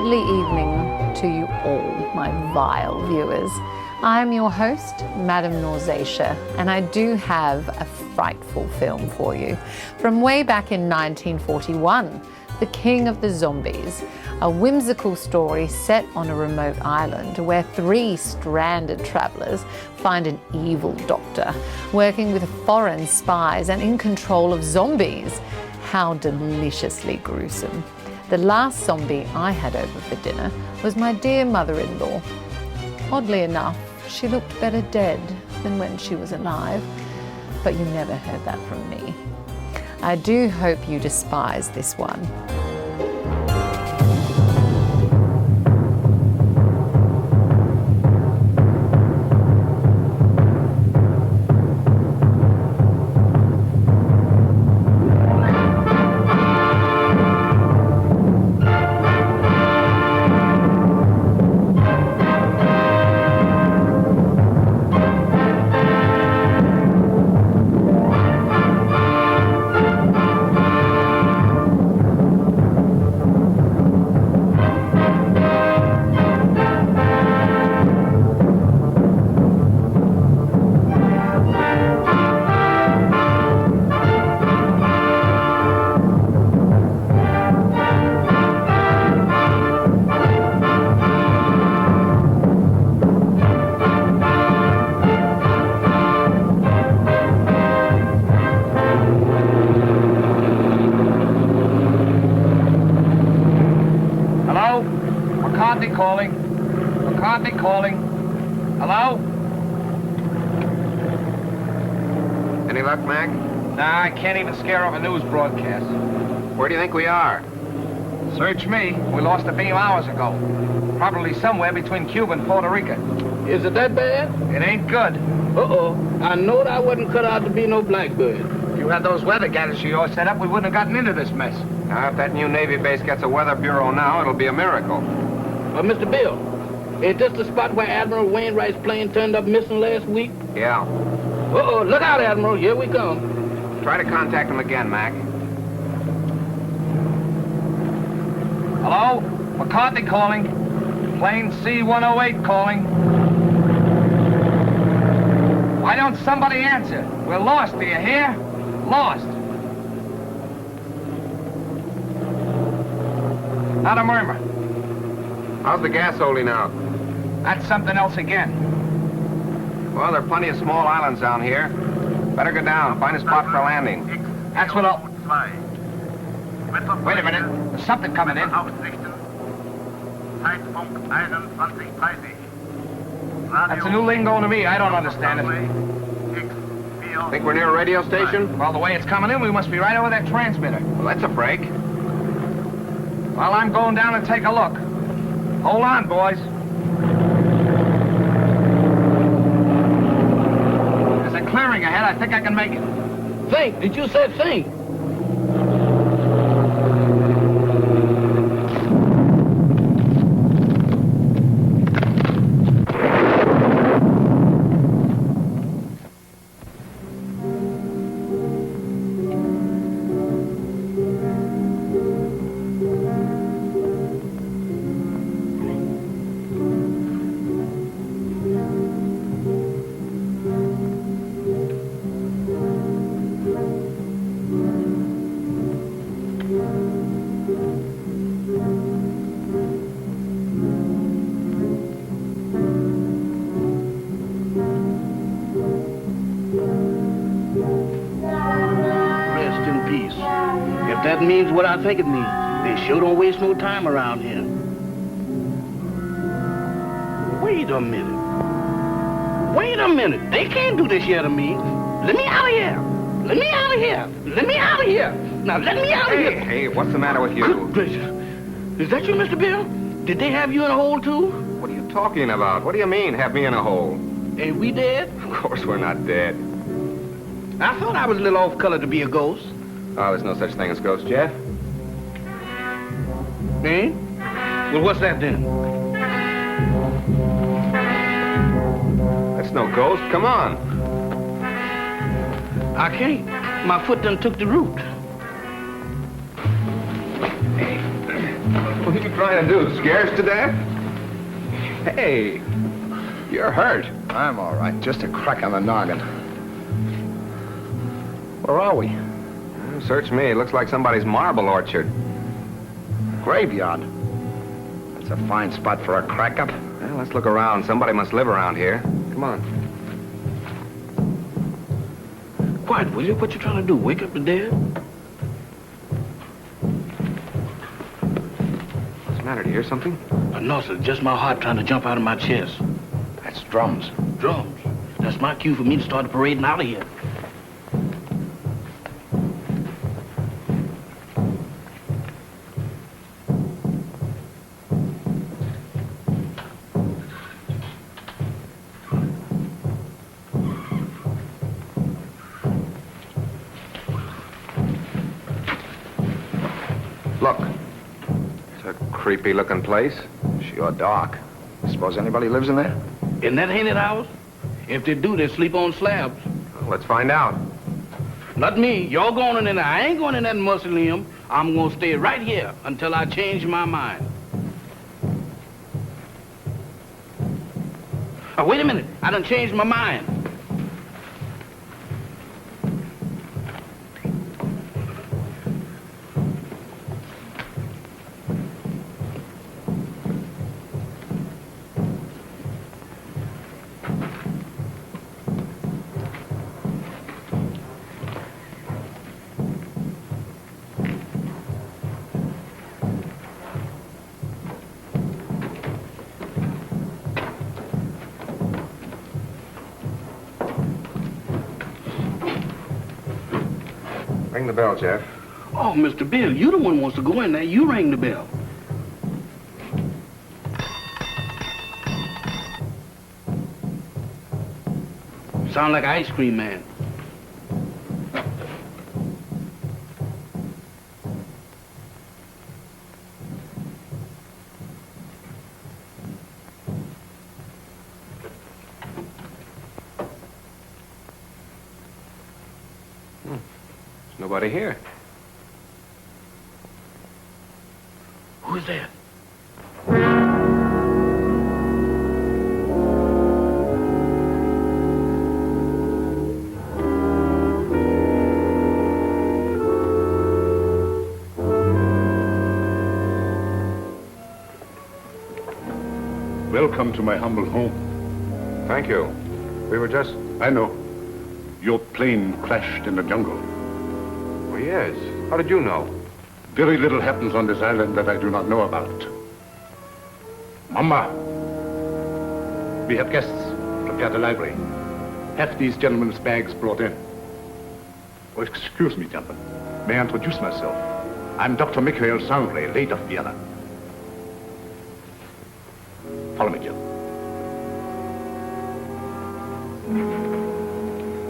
deadly evening to you all, my vile viewers. I am your host, Madame Nausatia, and I do have a frightful film for you. From way back in 1941, The King of the Zombies, a whimsical story set on a remote island where three stranded travelers find an evil doctor working with foreign spies and in control of zombies. How deliciously gruesome. The last zombie I had over for dinner was my dear mother-in-law. Oddly enough, she looked better dead than when she was alive, but you never heard that from me. I do hope you despise this one. Calling. Hello? Any luck, Mac? Nah, I can't even scare off a news broadcast. Where do you think we are? Search me. We lost a beam hours ago. Probably somewhere between Cuba and Puerto Rico. Is it that bad? It ain't good. Uh-oh. I knowed I wasn't cut out to be no blackbird. If you had those weather gadgets of yours set up, we wouldn't have gotten into this mess. Now, if that new Navy base gets a weather bureau now, it'll be a miracle. Mr. Bill, is this the spot where Admiral Wainwright's plane turned up missing last week? Yeah. Uh-oh, look out, Admiral. Here we come. Try to contact him again, Mac. Hello? McCarthy calling. Plane C-108 calling. Why don't somebody answer? We're lost, do you hear? Lost. Not a murmur. How's the gas holding out? That's something else again. Well, there are plenty of small islands down here. Better go down, find a spot for landing. That's what I'll... Wait a minute. There's something coming in. That's a new lingo to me. I don't understand it. Think we're near a radio station? Well, the way it's coming in, we must be right over that transmitter. Well, that's a break. Well, I'm going down and take a look. Hold on, boys. There's a clearing ahead. I think I can make it. Think. Did you say think? That means what I think it means. They sure don't waste no time around here. Wait a minute. Wait a minute. They can't do this here to me. Let me out of here. Let me out of here. Let me out of here. Now let me out of here. Hey, what's the matter with you? Good gracious. Is that you, Mr. Bill? Did they have you in a hole, too? What are you talking about? What do you mean, have me in a hole? Ain't we dead? Of course we're not dead. I thought I was a little off color to be a ghost. Oh, there's no such thing as ghosts, Jeff. Eh? Well, what's that then? That's no ghost. Come on. I can't. My foot done took the root. Hey. What are you trying to do, scare us to death? Hey, you're hurt. I'm all right. Just a crack on the noggin. Where are we? Search me. It looks like somebody's marble orchard. Graveyard. That's a fine spot for a crack-up. Well, let's look around. Somebody must live around here. Come on. Quiet, will you? What you trying to do? Wake up the dead? What's the matter? Do you hear something? No, sir. Just my heart trying to jump out of my chest. That's drums. Drums. That's my cue for me to start the parading out of here. Look. It's a creepy-looking place. Sure dark. Suppose anybody lives in there? Isn't that haunted house? If they do, they sleep on slabs. Well, let's find out. Not me. Y'all going in there. I ain't going in that mausoleum. I'm going to stay right here until I change my mind. Oh, wait a minute. I done changed my mind. Ring the bell, Jeff. Oh, Mr. Bill, you the one who wants to go in there. You ring the bell. Sound like ice cream man. Nobody here. Who's that? Welcome to my humble home. Thank you. We were just... I know. Your plane crashed in the jungle. Oh, yes. How did you know? Very little happens on this island that I do not know about. Mama, we have guests. Prepare the library. Have these gentlemen's bags brought in. Oh, excuse me, gentlemen. May I introduce myself? I'm Dr. Michael Sangre, late of Vienna. Follow me, Jill.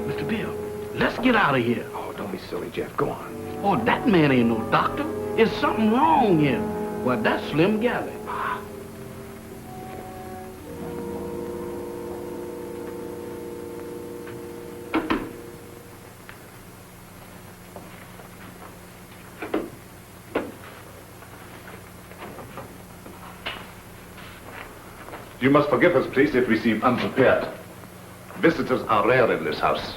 Mr. Bill, let's get out of here. Oh, don't be silly, Jeff. Go on. Oh, that man ain't no doctor. There's something wrong here. Well, that's Slim Galley. You must forgive us, please, if we seem unprepared. Visitors are rare in this house.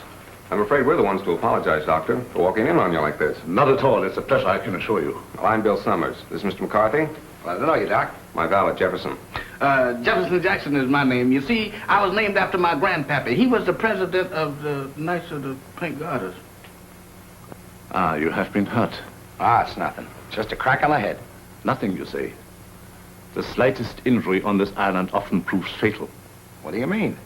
I'm afraid we're the ones to apologize, Doctor, for walking in on you like this. Not at all. It's a pleasure, I can assure you. Well, I'm Bill Summers. This is Mr. McCarthy. Glad to know you, Doc. My valet, Jefferson. Jefferson Jackson is my name. You see, I was named after my grandpappy. He was the president of the Knights of the Pink Garters. Ah, you have been hurt. Ah, it's nothing. Just a crack on the head. Nothing, you say. The slightest injury on this island often proves fatal. What do you mean?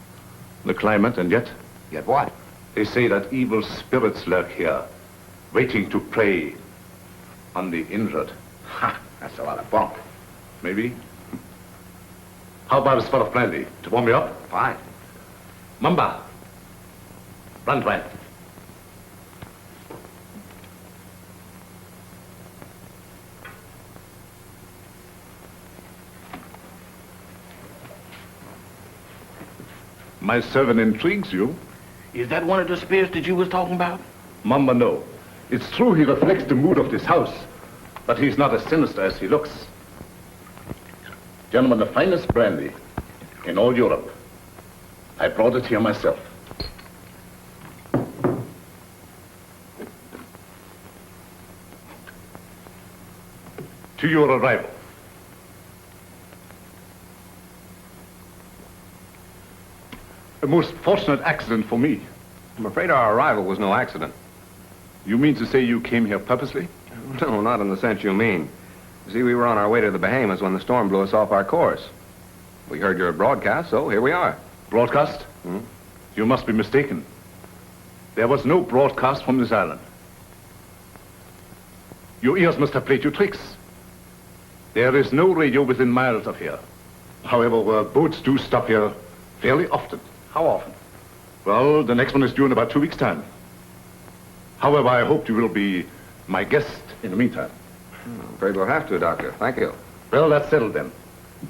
The climate, and yet, Yet what? they say that evil spirits lurk here, waiting to prey on the injured. Ha! That's a lot of bunk. Maybe. How about a spot of brandy to warm you up? Fine. Mamba, Brandwein. My servant intrigues you. Is that one of the spirits that you was talking about? Mamba, no. It's true he reflects the mood of this house, but he's not as sinister as he looks. Gentlemen, the finest brandy in all Europe. I brought it here myself. To your arrival. A most fortunate accident for me. I'm afraid our arrival was no accident. You mean to say you came here purposely? No, not in the sense you mean. You see, we were on our way to the Bahamas when the storm blew us off our course. We heard your broadcast, so here we are. Broadcast? Hmm? You must be mistaken. There was no broadcast from this island. Your ears must have played you tricks. There is no radio within miles of here. However, boats do stop here fairly often. How often? Well, the next one is due in about 2 weeks' time. However, I hope you will be my guest in the meantime. I'm afraid we'll have to, Doctor. Thank you. Well, that's settled then.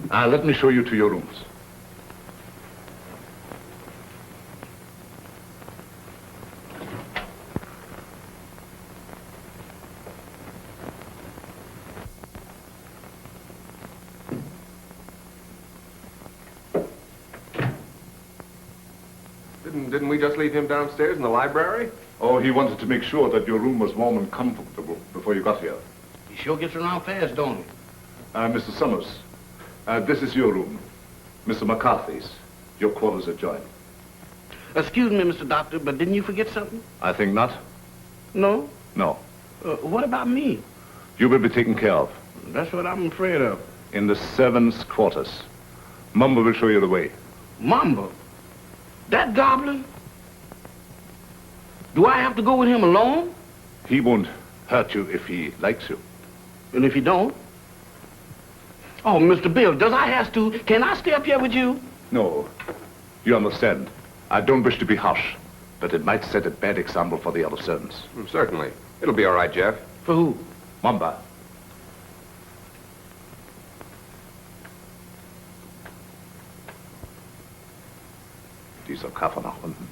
Let me show you to your rooms. Didn't we just leave him downstairs in the library? Oh, he wanted to make sure that your room was warm and comfortable before you got here. He sure gets around fast, don't he? Mr. Summers, this is your room. Mr. McCarthy's. Your quarters adjoin. Excuse me, Mr. Doctor, but didn't you forget something? I think not. No? No. What about me? You will be taken care of. That's what I'm afraid of. In the servants' quarters. Mumba will show you the way. Mamba? That goblin? Do I have to go with him alone? He won't hurt you if he likes you. And if he don't? Oh, Mr. Bill, does I have to? Can I stay up here with you? No. You understand. I don't wish to be harsh, but it might set a bad example for the other servants. Certainly. It'll be all right, Jeff. For who? Mumba. Dieser Koffer nach unten.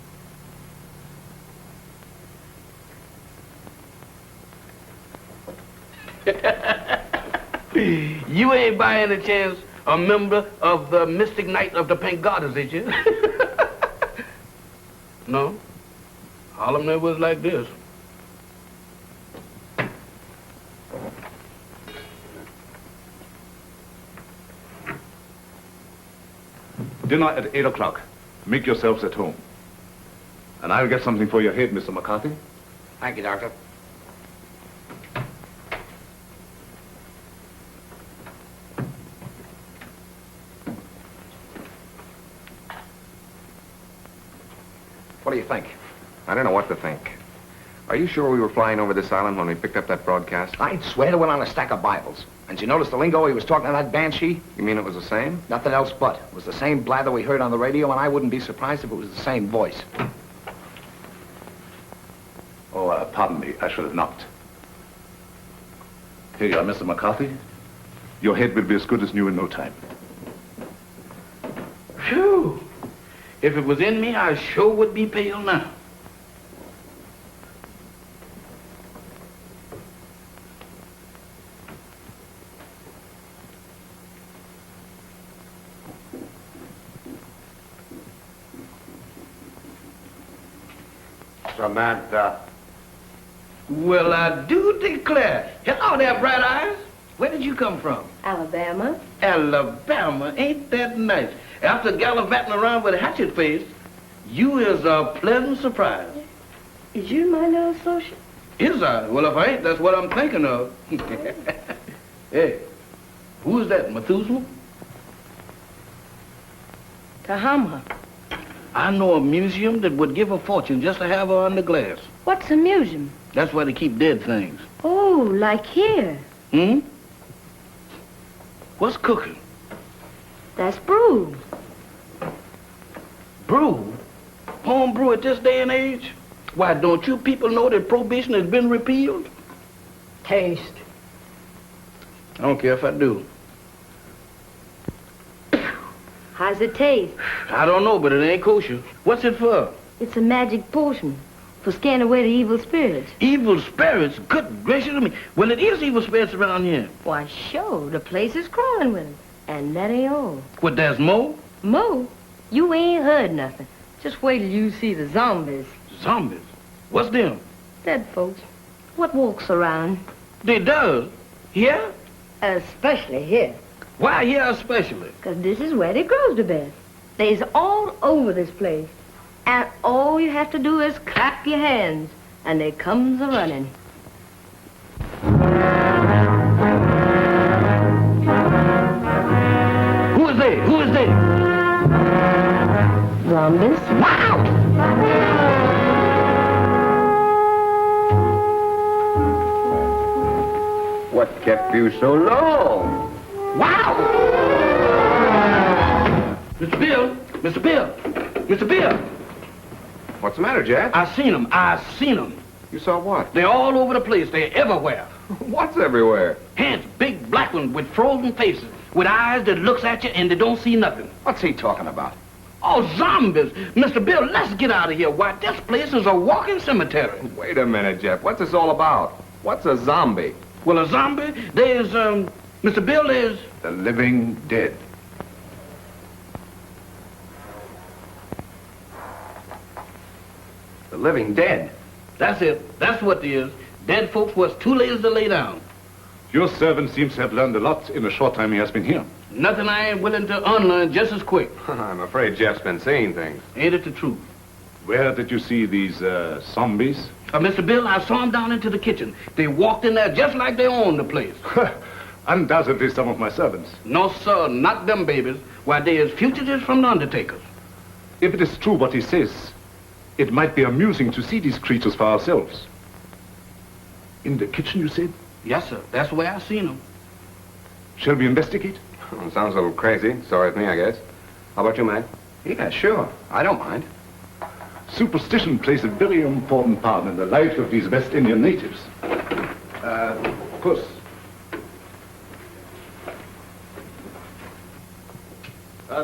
You ain't by any chance a member of the Mystic Knight of the Pink Goddess, is you? No? All of them was like this. Dinner at 8 o'clock. Make yourselves at home. And I'll get something for your head, Mr. McCarthy. Thank you, Doctor. What do you think? I don't know what to think. Are you sure we were flying over this island when we picked up that broadcast? I'd swear to it on a stack of Bibles. And you notice the lingo he was talking to that banshee? You mean it was the same? Nothing else but. It was the same blather we heard on the radio, and I wouldn't be surprised if it was the same voice. Oh, pardon me. I should have knocked. Here you are, Mr. McCarthy. Your head will be as good as new in no time. Phew! If it was in me, I sure would be pale now. Samantha. Well, I do declare. Hello there, Bright Eyes. Where did you come from? Alabama. Alabama. Ain't that nice? After gallivanting around with a hatchet face, you is a pleasant surprise. Is you my new associate? Is I? Well, if I ain't, that's what I'm thinking of. Hey, who's that, Methuselah? Tahama. I know a museum that would give a fortune just to have her under glass. What's a museum? That's where they keep dead things. Oh, like here. Hmm? What's cooking? That's brew. Brew? Home brew at this day and age? Why, don't you people know that prohibition has been repealed? Taste. I don't care if I do. How's it taste? I don't know, but it ain't kosher. What's it for? It's a magic potion for scaring away the evil spirits. Evil spirits? Good gracious of me. Well, it is evil spirits around here. Why, sure, the place is crawling with them. And that ain't all. What, there's more? Mo, you ain't heard nothing. Just wait till you see the zombies. Zombies? What's them? Dead folks. What walks around? They does? Here? Especially here. Why here especially? 'Cause this is where they grows the best. They's all over this place. And all you have to do is clap your hands, and they comes a-running. Who is they? Who is they? Zombies? Wow! What kept you so long? Wow! Mr. Bill! Mr. Bill! Mr. Bill! What's the matter, Jeff? I seen them. I seen them. You saw what? They're all over the place. They're everywhere. What's everywhere? Hands, big black ones with frozen faces, with eyes that looks at you and they don't see nothing. What's he talking about? Oh, zombies! Mr. Bill, let's get out of here. Why, this place is a walking cemetery. Wait a minute, Jeff. What's this all about? What's a zombie? Well, a zombie, there's, Mr. Bill, there's... The living dead. The living dead. That's it. That's what it is. Dead folks was too lazy to lay down. Your servant seems to have learned a lot in the short time he has been here. Nothing I ain't willing to unlearn just as quick. I'm afraid Jeff's been seeing things. Ain't it the truth? Where did you see these zombies? Mr. Bill, I saw them down into the kitchen. They walked in there just like they owned the place. Undoubtedly some of my servants. No, sir, not them babies. Why, they is fugitives from the undertakers. If it is true what he says, it might be amusing to see these creatures for ourselves. In the kitchen, you said? Yes, sir. That's where I seen them. Shall we investigate? Sounds a little crazy. Sorry with me, I guess. How about you, Mac? Yeah, sure. I don't mind. Superstition plays a very important part in the life of these West Indian natives. Puss.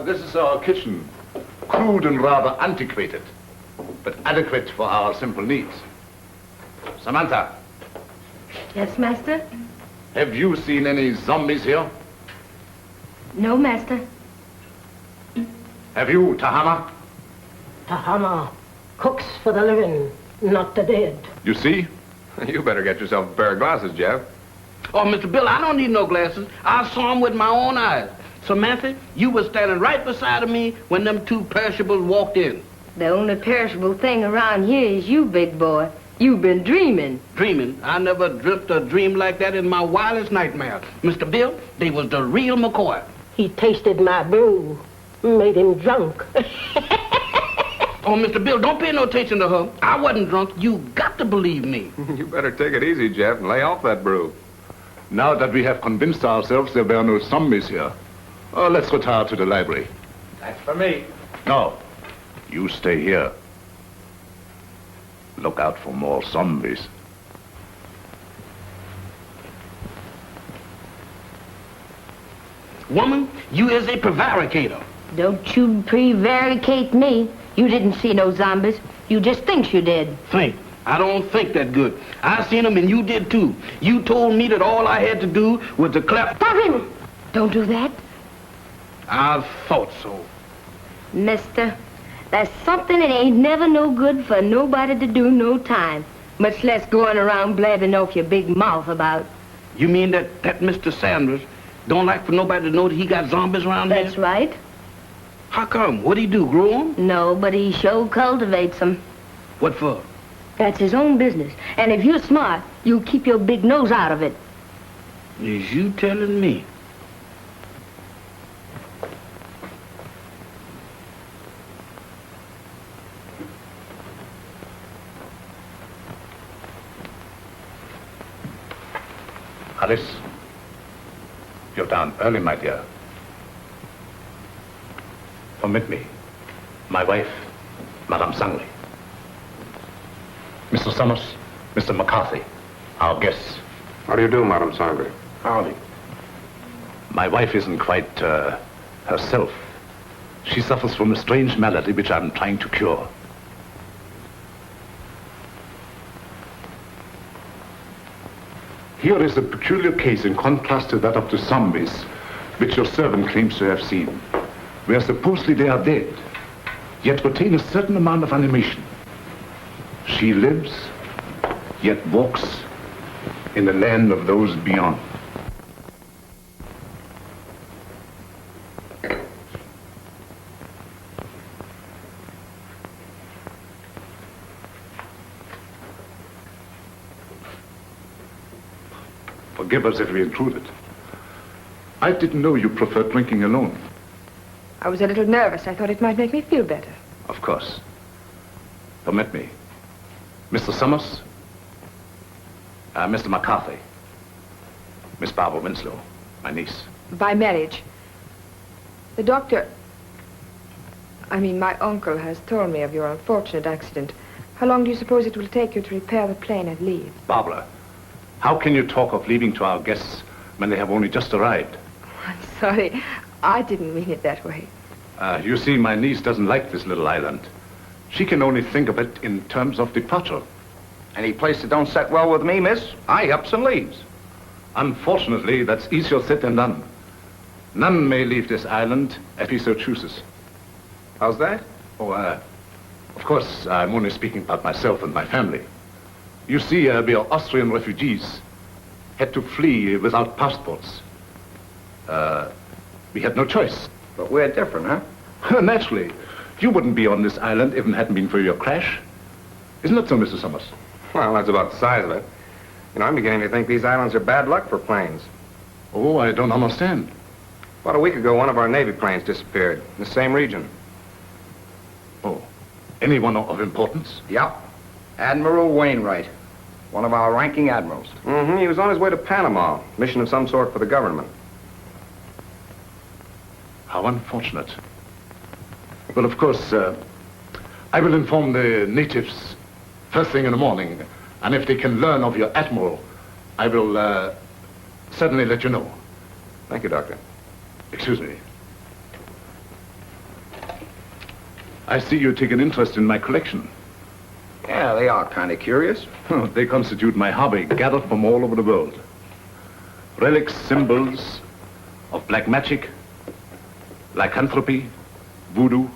This is our kitchen. Crude and rather antiquated, but adequate for our simple needs. Samantha, Yes, master? have you seen any zombies here? No, master. Have you, Tahama? Tahama cooks for the living, not the dead. You see? You better get yourself a pair of glasses, Jeff. Oh, Mr. Bill, I don't need no glasses. I saw them with my own eyes. Samantha, you was standing right beside of me when them two perishables walked in. The only perishable thing around here is you, big boy. You've been dreaming. Dreaming? I never dreamt a dream like that in my wildest nightmare. Mr. Bill, they was the real McCoy. He tasted my brew, made him drunk. Oh, Mr. Bill, don't pay no attention to her. I wasn't drunk. You got to believe me. You better take it easy, Jeff, and lay off that brew. Now that we have convinced ourselves there were no zombies here, let's retire to the library. That's for me. No, you stay here. Look out for more zombies. Woman, you is a prevaricator. Don't you prevaricate me. You didn't see no zombies. You just think you did. Think. I don't think that good. I seen them and you did too. You told me that all I had to do was to clap. Stop him! Don't do that. I thought so. Mister, that's something that ain't never no good for nobody to do no time. Much less going around blabbing off your big mouth about. You mean that Mr. Sanders don't like for nobody to know that he got zombies around That's here? right. How come? What'd he do, grow them? No, but he sure cultivates them. What for? That's his own business. And if you're smart, you'll keep your big nose out of it. Is you telling me? Alice, you're down early, my dear. Permit me. My wife, Madame Sangley. Mr. Summers, Mr. McCarthy, our guests. How do you do, Madame Sangley? Howdy. My wife isn't quite herself. She suffers from a strange malady which I'm trying to cure. Here is a peculiar case in contrast to that of the zombies. which your servant claims to have seen, where supposedly they are dead, yet retain a certain amount of animation. She lives, yet walks in the land of those beyond. Forgive us if we intruded. I didn't know you preferred drinking alone. I was a little nervous. I thought it might make me feel better. Of course. Permit me. Mr. Summers, Mr. McCarthy, Miss Barbara Winslow, my niece. By marriage. The doctor... my uncle has told me of your unfortunate accident. How long do you suppose it will take you to repair the plane and leave? Barbara, how can you talk of leaving to our guests when they have only just arrived? I'm sorry. I didn't mean it that way. You see, my niece doesn't like this little island. She can only think of it in terms of departure. Any place that don't set well with me, miss, I ups and leaves. Unfortunately, that's easier said than done. None may leave this island if he so chooses. How's that? Oh, of course, I'm only speaking about myself and my family. You see, we are Austrian refugees. Had to flee without passports. We had no choice. But we're different, huh? Naturally. You wouldn't be on this island if it hadn't been for your crash. Isn't that so, Mr. Summers? Well, that's about the size of it. You know, I'm beginning to think these islands are bad luck for planes. Oh, I don't understand. About a week ago, one of our Navy planes disappeared in the same region. Oh, anyone of importance? Yep. Admiral Wainwright, one of our ranking admirals. Mm-hmm. He was on his way to Panama, mission of some sort for the government. How unfortunate. Well, of course, I will inform the natives first thing in the morning, and if they can learn of your admiral, I will certainly let you know. Thank you, Doctor. Excuse me. I see you take an interest in my collection. Yeah, they are kind of curious. They constitute my hobby, gathered from all over the world. Relics, symbols of black magic, lycanthropy, voodoo.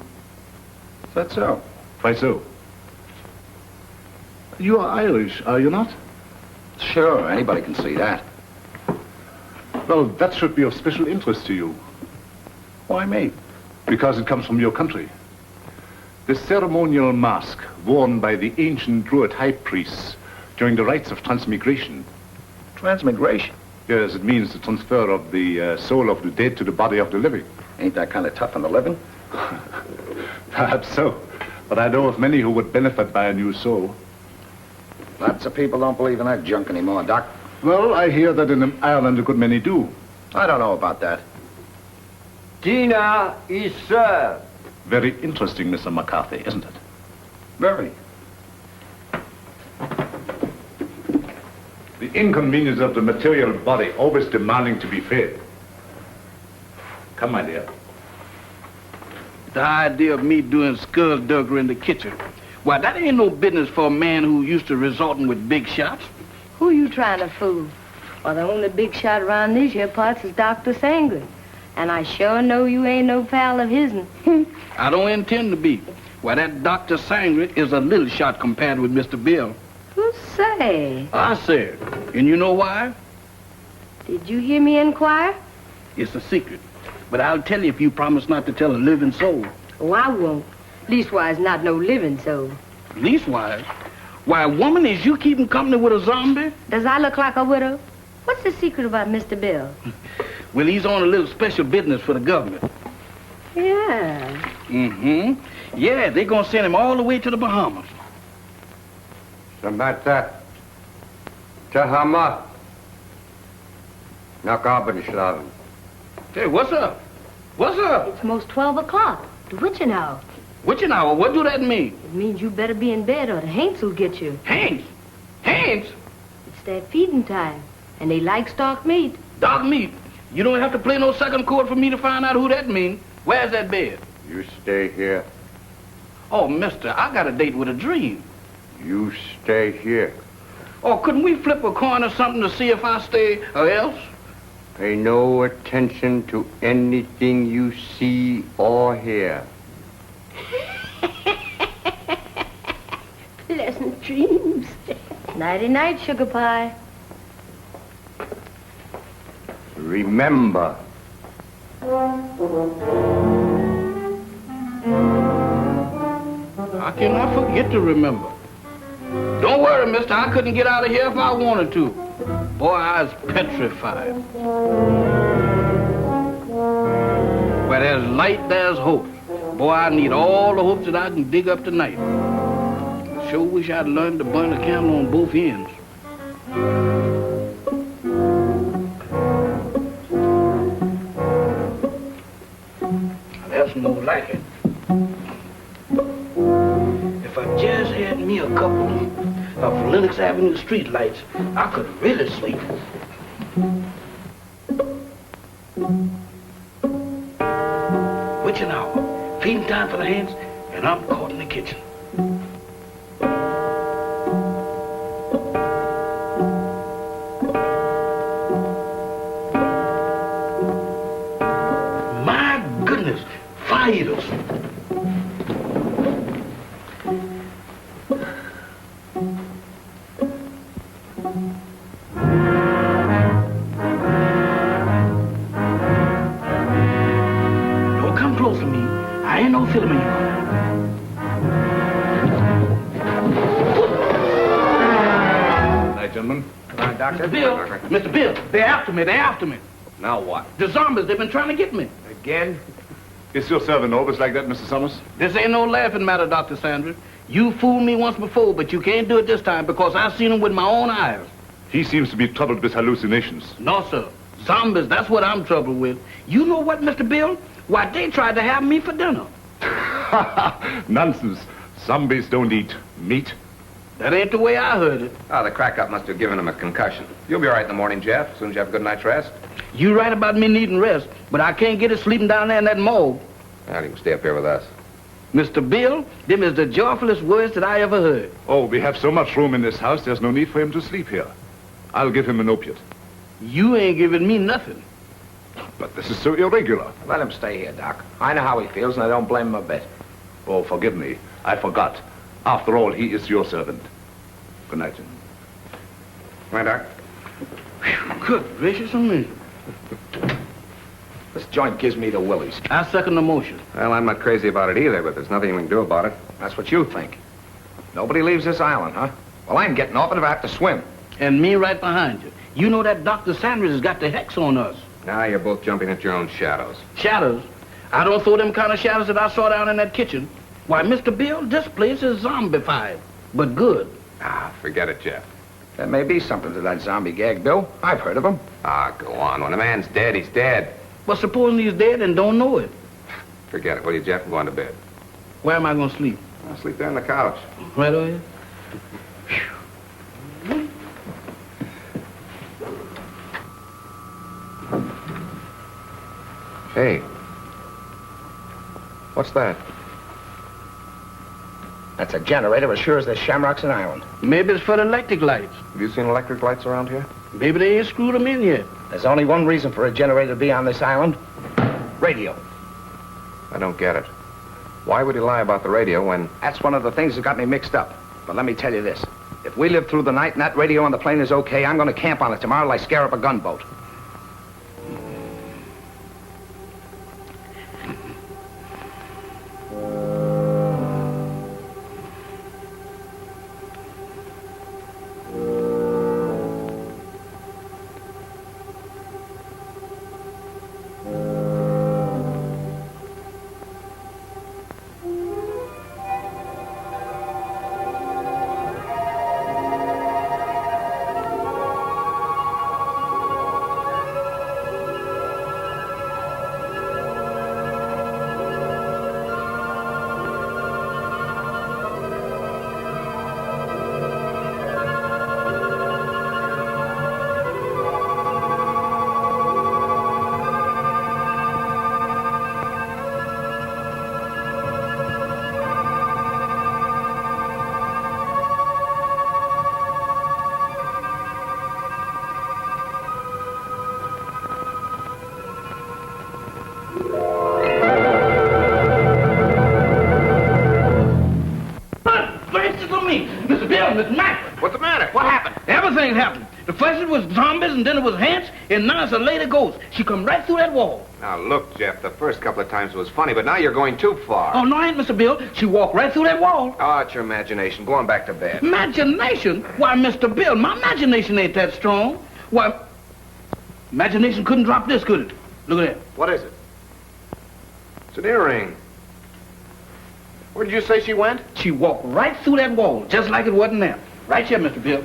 Is that so? Why so? You are Irish, are you not? Sure, anybody can see that. Well, that should be of special interest to you. Why me? Because it comes from your country. The ceremonial mask worn by the ancient Druid high priests during the rites of transmigration. Transmigration? Yes, it means the transfer of the soul of the dead to the body of the living. Ain't that kind of tough on the living? Perhaps so. But I know of many who would benefit by a new soul. Lots of people don't believe in that junk anymore, Doc. Well, I hear that in Ireland a good many do. I don't know about that. Dinner is served. Very interesting, Mr. McCarthy, isn't it? Very. The inconvenience of the material body always demanding to be fed. Come, my dear. The idea of me doing skullduggery in the kitchen. Why, that ain't no business for a man who used to resorting with big shots. Who you trying to fool? Well, the only big shot around these here parts is Dr. Sangley. And I sure know you ain't no pal of his'n. I don't intend to be. Why, that Dr. Sangley is a little shot compared with Mr. Bill. Who say? I said. And you know why? Did you hear me inquire? It's a secret. But I'll tell you if you promise not to tell a living soul. Oh, I won't. Leastwise, not no living soul. Leastwise? Why, woman, is you keeping company with a zombie? Does I look like a widow? What's the secret about Mr. Bill? Well, he's on a little special business for the government. Yeah. Mm-hmm. Yeah, they're gonna send him all the way to the Bahamas. Samata. Tahama. Nakabanislaven. Hey, what's up? What's up? It's most 12 o'clock. The witching hour. Witching hour? What do that mean? It means you better be in bed or the Haints will get you. Haints? Haints? It's their feeding time. And they like stock meat. Dog meat? You don't have to play no second chord for me to find out who that means. Where's that bed? You stay here. Oh, mister, I got a date with a dream. You stay here. Oh, couldn't we flip a coin or something to see if I stay or else? Pay no attention to anything you see or hear. Pleasant dreams. Nighty-night, sugar pie. Remember. How can I forget to remember? Don't worry, mister. I couldn't get out of here if I wanted to. Boy, I was petrified. Where there's light, there's hope. Boy, I need all the hopes that I can dig up tonight. I sure wish I'd learned to burn a candle on both ends. That's more like it. If I just had me a couple of Lenox Avenue street lights, I could really sleep. Witching hour, feeding time for the hands, and I'm caught in the kitchen. My goodness, fire eaters. Mr. Bill, they're after me. Now what? The zombies, they've been trying to get me. Again? Is your servant always like that, Mr. Summers? This ain't no laughing matter, Dr. Sanders. You fooled me once before, but you can't do it this time because I've seen him with my own eyes. He seems to be troubled with hallucinations. No, sir. Zombies, that's what I'm troubled with. You know what, Mr. Bill? Why, they tried to have me for dinner. Nonsense. Zombies don't eat meat. That ain't the way I heard it. Oh, the crack-up must have given him a concussion. You'll be all right in the morning, Jeff, as soon as you have a good night's rest. You right about me needing rest, but I can't get it sleeping down there in that morgue. Well, you can stay up here with us. Mr. Bill, them is the joyfulest words that I ever heard. Oh, we have so much room in this house, there's no need for him to sleep here. I'll give him an opiate. You ain't giving me nothing. But this is so irregular. Let him stay here, Doc. I know how he feels, and I don't blame him a bit. Oh, forgive me. I forgot. After all, he is your servant. Good night, gentlemen. Come on, Doc. Good gracious of me. This joint gives me the willies. I second the motion. Well, I'm not crazy about it either, but there's nothing we can do about it. That's what you think. Nobody leaves this island, huh? Well, I'm getting off it if I have to swim. And me right behind you. You know that Dr. Sanders has got the hex on us. Now you're both jumping at your own shadows. Shadows? I don't throw them kind of shadows that I saw down in that kitchen. Why, Mr. Bill, this place is zombified, but good. Ah, forget it, Jeff. There may be something to that zombie gag, Bill. I've heard of them. Ah, go on. When a man's dead, he's dead. But supposing he's dead and don't know it. Forget it, will you, Jeff? I'm going to bed. Where am I going to sleep? I'll sleep there on the couch. Right over here? Hey. What's that? That's a generator as sure as there's shamrocks in Ireland. Maybe it's for the electric lights. Have you seen electric lights around here? Maybe they ain't screwed them in yet. There's only one reason for a generator to be on this island. Radio. I don't get it. Why would he lie about the radio when... That's one of the things that got me mixed up. But let me tell you this. If we live through the night and that radio on the plane is okay, I'm going to camp on it tomorrow like scare up a gunboat. Mr. Mac. What's the matter? What happened? Everything happened. The first it was zombies, and then it was ants, and now it's a lady ghost. She come right through that wall. Now, look, Jeff, the first couple of times it was funny, but now you're going too far. Oh, no, I ain't, Mr. Bill. She walked right through that wall. Oh, it's your imagination. Go on back to bed. Imagination? Why, Mr. Bill, my imagination ain't that strong. Why, imagination couldn't drop this, could it? Look at that. What is it? It's an earring. Where did you say she went? She walked right through that wall, just like it wasn't there. Right here, Mr. Bill.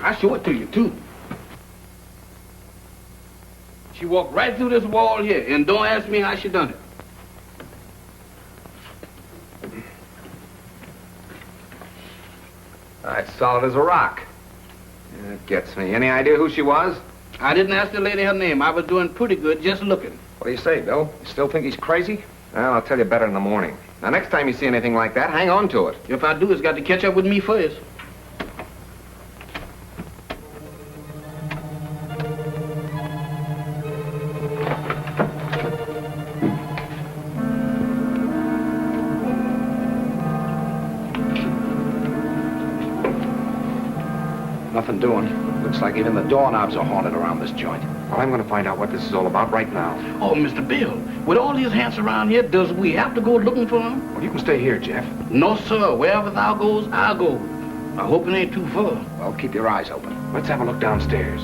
I'll show it to you, too. She walked right through this wall here, and don't ask me how she done it. It's solid as a rock. Yeah, it gets me. Any idea who she was? I didn't ask the lady her name. I was doing pretty good just looking. What do you say, Bill? You still think he's crazy? Well, I'll tell you better in the morning. Now, next time you see anything like that, hang on to it. If I do, it's got to catch up with me first. Nothing doing. Looks like even the doorknobs are haunted around this joint. Well, I'm going to find out what this is all about right now. Oh, Mr. Bill, with all these ants around here, does we have to go looking for them? Well, you can stay here, Jeff. No, sir. Wherever thou goes, I'll go. I hope it ain't too far. Well, keep your eyes open. Let's have a look downstairs.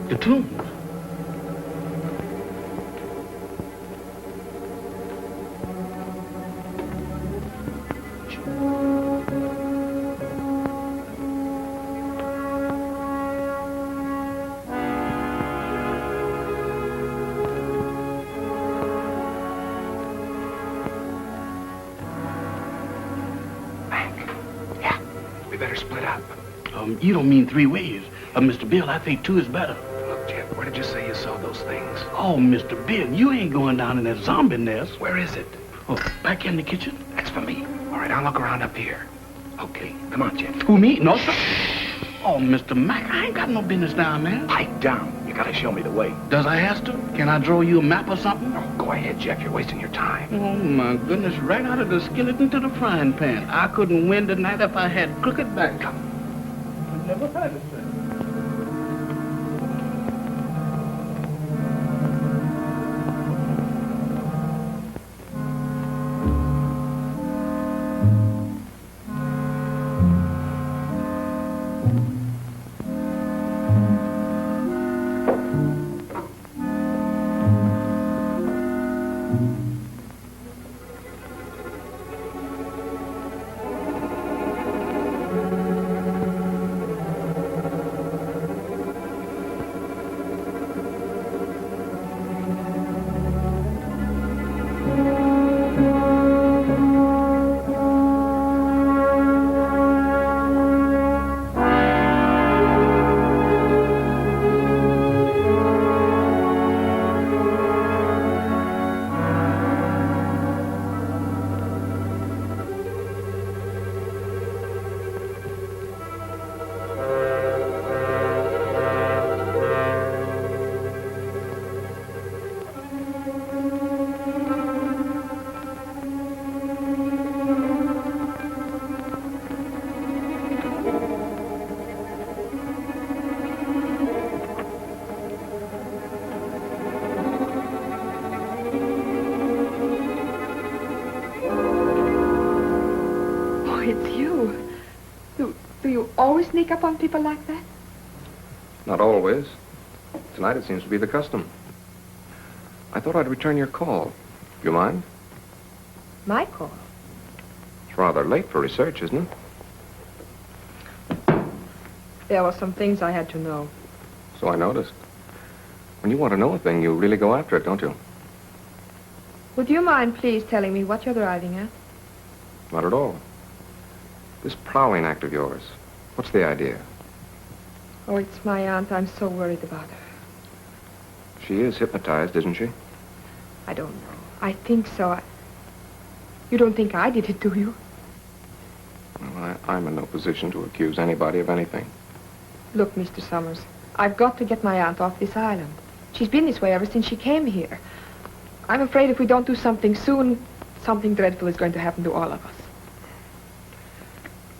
The tombs. We better split up. You don't mean 3 ways. Mr. Bill, I think 2 is better. Look, Jeff, where did you say you saw those things? Oh, Mr. Bill, you ain't going down in that zombie nest. Where is it? Oh, back in the kitchen? That's for me. All right, I'll look around up here. Okay, come on, Jeff. Who, me? No, sir. Oh, Mr. Mac, I ain't got no business down there. Pipe down. You gotta show me the way. Does I have to? Can I draw you a map or something? Oh, go ahead, Jeff. You're wasting your time. Oh, my goodness. Right out of the skillet into the frying pan. I couldn't win tonight if I had crooked back. I never had it, sir. Always sneak up on people like that? Not always. Tonight it seems to be the custom. I thought I'd return your call. Do you mind? My call? It's rather late for research, isn't it? There were some things I had to know. So I noticed. When you want to know a thing, you really go after it, don't you? Would you mind please telling me what you're driving at? Not at all. This prowling act of yours, what's the idea? Oh, it's my aunt. I'm so worried about her. She is hypnotized, isn't she? I don't know. I think so. You don't think I did it, do you? Well, I'm in no position to accuse anybody of anything. Look, Mr. Summers, I've got to get my aunt off this island. She's been this way ever since she came here. I'm afraid if we don't do something soon, something dreadful is going to happen to all of us.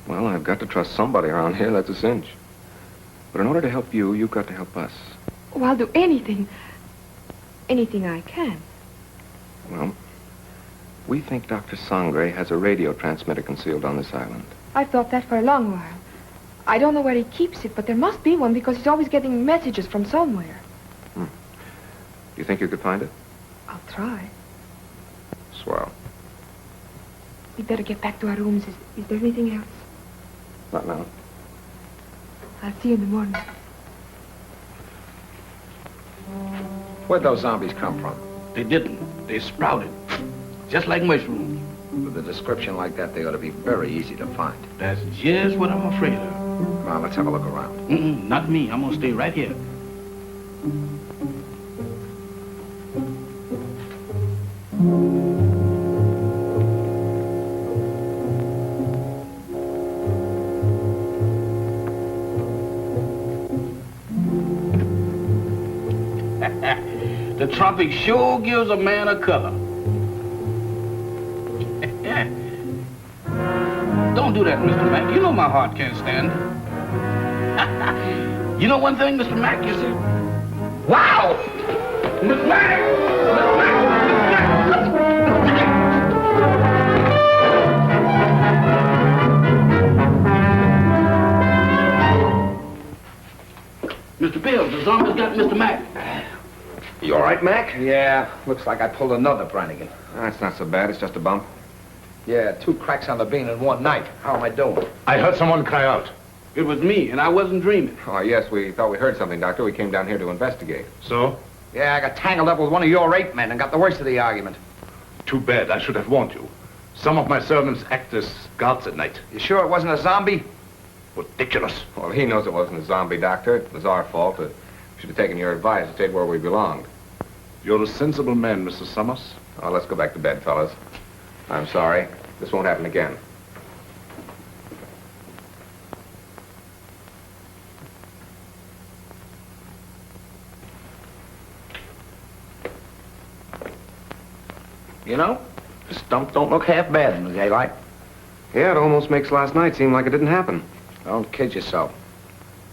Well, I've got to trust somebody around here, that's a cinch. But in order to help you, you've got to help us. Oh, I'll do anything I can. Well, we think Dr. Sangre has a radio transmitter concealed on this island. I've thought that for a long while. I don't know where he keeps it, but there must be one because he's always getting messages from somewhere. Do you think you could find it? I'll try. Swell. We'd better get back to our rooms. Is there anything else? Not now. I'll see you in the morning. Where'd those zombies come from? They didn't. They sprouted. Just like mushrooms. With a description like that, they ought to be very easy to find. That's just what I'm afraid of. Come on, let's have a look around. Not me. I'm gonna stay right here. The tropic sure gives a man a color. Don't do that, Mr. Mack. You know my heart can't stand it. You know one thing, Mr. Mack, you see? Wow! Mr. Mack! Mr. Mack! Mr. Bill, the zombies got Mr. Mack. You all right, Mac? Yeah, looks like I pulled another Brannigan. That's not so bad. It's just a bump. Yeah, 2 cracks on the bean in one night. How am I doing? I heard someone cry out. It was me, and I wasn't dreaming. Oh, yes, we thought we heard something, Doctor. We came down here to investigate. So? Yeah, I got tangled up with one of your 8 men and got the worst of the argument. Too bad. I should have warned you. Some of my servants act as guards at night. You sure it wasn't a zombie? Ridiculous. Well, he knows it wasn't a zombie, Doctor. It was our fault. We should have taken your advice and stayed where we belonged. You're a sensible man, Mr. Summers. Oh, let's go back to bed, fellas. I'm sorry. This won't happen again. You know, the stump don't look half bad in the daylight. Yeah, it almost makes last night seem like it didn't happen. Don't kid yourself.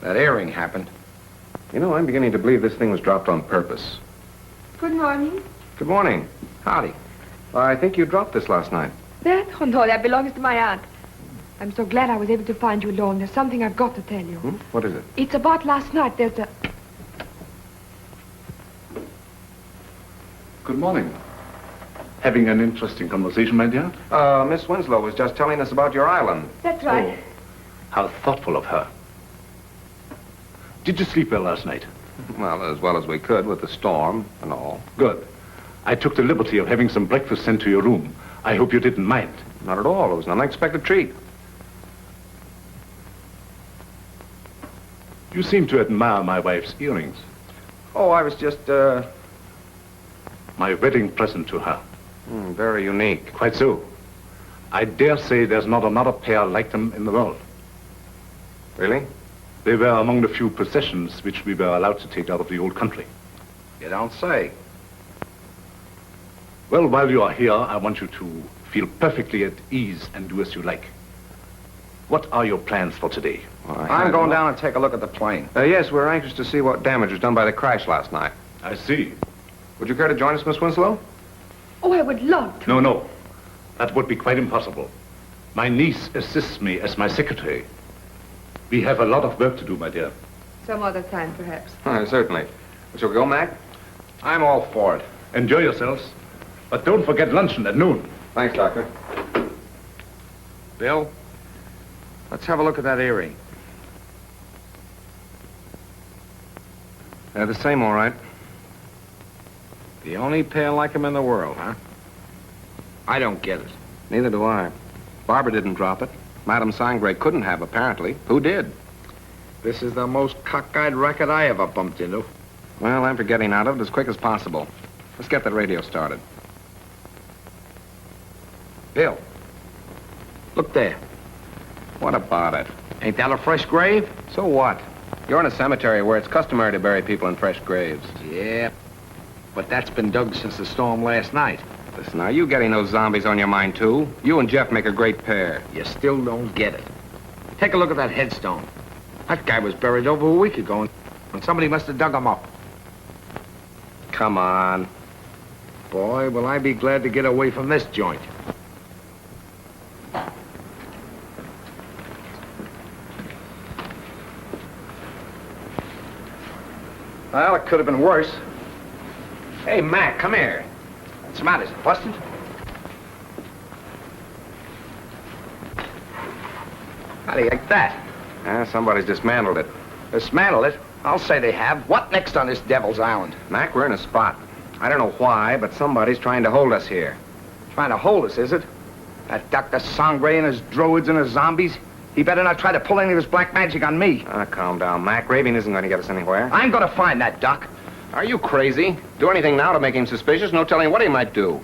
That earring happened. You know, I'm beginning to believe this thing was dropped on purpose. Good morning. Good morning. Howdy. I think you dropped this last night. That? Oh, no, that belongs to my aunt. I'm so glad I was able to find you alone. There's something I've got to tell you. What is it? It's about last night. There's a... Good morning. Having an interesting conversation, my dear? Miss Winslow was just telling us about your island. That's right. How thoughtful of her. Did you sleep well last night? Well as we could with the storm and all. Good. I took the liberty of having some breakfast sent to your room. I hope you didn't mind. Not at all. It was an unexpected treat. You seem to admire my wife's earrings. Oh, I was just, My wedding present to her. Very unique. Quite so. I dare say there's not another pair like them in the world. Really? They were among the few possessions which we were allowed to take out of the old country. You don't say. Well, while you are here, I want you to feel perfectly at ease and do as you like. What are your plans for today? I'm going down and take a look at the plane. Yes, we're anxious to see what damage was done by the crash last night. I see. Would you care to join us, Miss Winslow? Oh, I would love to. No. That would be quite impossible. My niece assists me as my secretary. We have a lot of work to do, my dear. Some other time, perhaps. Certainly. Shall we go, Mac? I'm all for it. Enjoy yourselves. But don't forget luncheon at noon. Thanks, Doctor. Bill, let's have a look at that earring. They're the same, all right. The only pair like him in the world, huh? I don't get it. Neither do I. Barbara didn't drop it. Madame Sangre couldn't have, apparently. Who did? This is the most cockeyed racket I ever bumped into. Well, I'm for getting out of it as quick as possible. Let's get that radio started. Bill, look there. What about it? Ain't that a fresh grave? So what? You're in a cemetery where it's customary to bury people in fresh graves. Yeah, but that's been dug since the storm last night. Listen, are you getting those zombies on your mind, too? You and Jeff make a great pair. You still don't get it. Take a look at that headstone. That guy was buried over a week ago, and somebody must have dug him up. Come on. Boy, will I be glad to get away from this joint. Well, it could have been worse. Hey, Mac, come here. What's the matter? Is it busted? How do you like that? Somebody's dismantled it. Dismantled it? I'll say they have. What next on this Devil's Island? Mac, we're in a spot. I don't know why, but somebody's trying to hold us here. Trying to hold us, is it? That Dr. Sangre and his druids and his zombies? He better not try to pull any of his black magic on me. Calm down, Mac. Raving isn't going to get us anywhere. I'm going to find that Doc. Are you crazy? Do anything now to make him suspicious? No telling what he might do.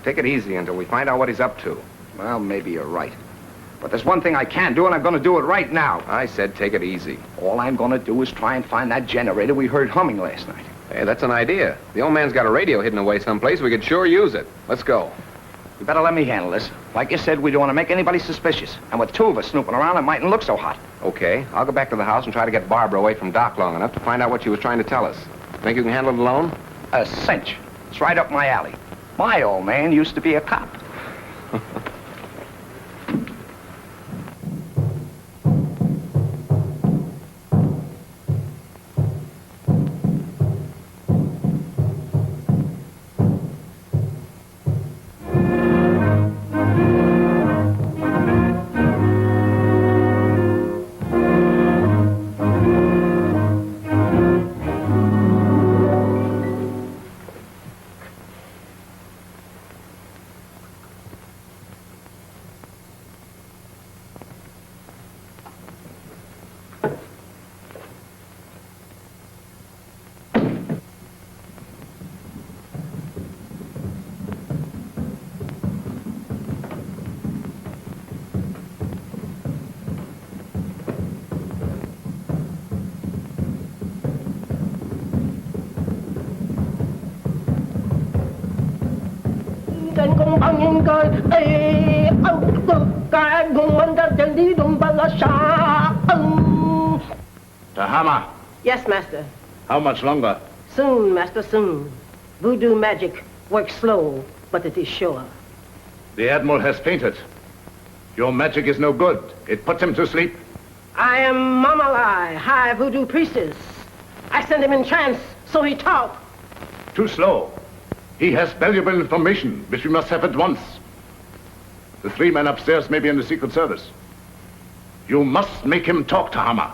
Take it easy until we find out what he's up to. Well, maybe you're right. But there's one thing I can do, and I'm going to do it right now. I said take it easy. All I'm going to do is try and find that generator we heard humming last night. Hey, that's an idea. The old man's got a radio hidden away someplace. We could sure use it. Let's go. You better let me handle this. Like you said, we don't want to make anybody suspicious. And with two of us snooping around, it mightn't look so hot. Okay. I'll go back to the house and try to get Barbara away from Doc long enough to find out what she was trying to tell us. Think you can handle it alone? A cinch. It's right up my alley. My old man used to be a cop. Tahama, Yes, master. how much longer? Soon, master, soon. Voodoo magic works slow, but it is sure. The Admiral has fainted. Your magic is no good. It puts him to sleep. I am Mamalai, high voodoo priestess. I sent him in trance, so he talk. Too slow. He has valuable information, which we must have at once. The three men upstairs may be in the Secret Service. You must make him talk, Tahama.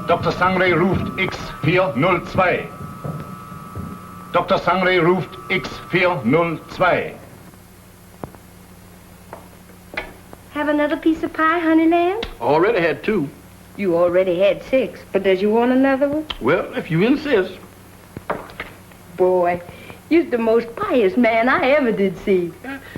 Dr. Sangre ruft X402. Dr. Sangre ruft X402. Have another piece of pie, honey lamb? Already had two. You already had 6, but does you want another one? Well, if you insist. Boy, you're the most pious man I ever did see.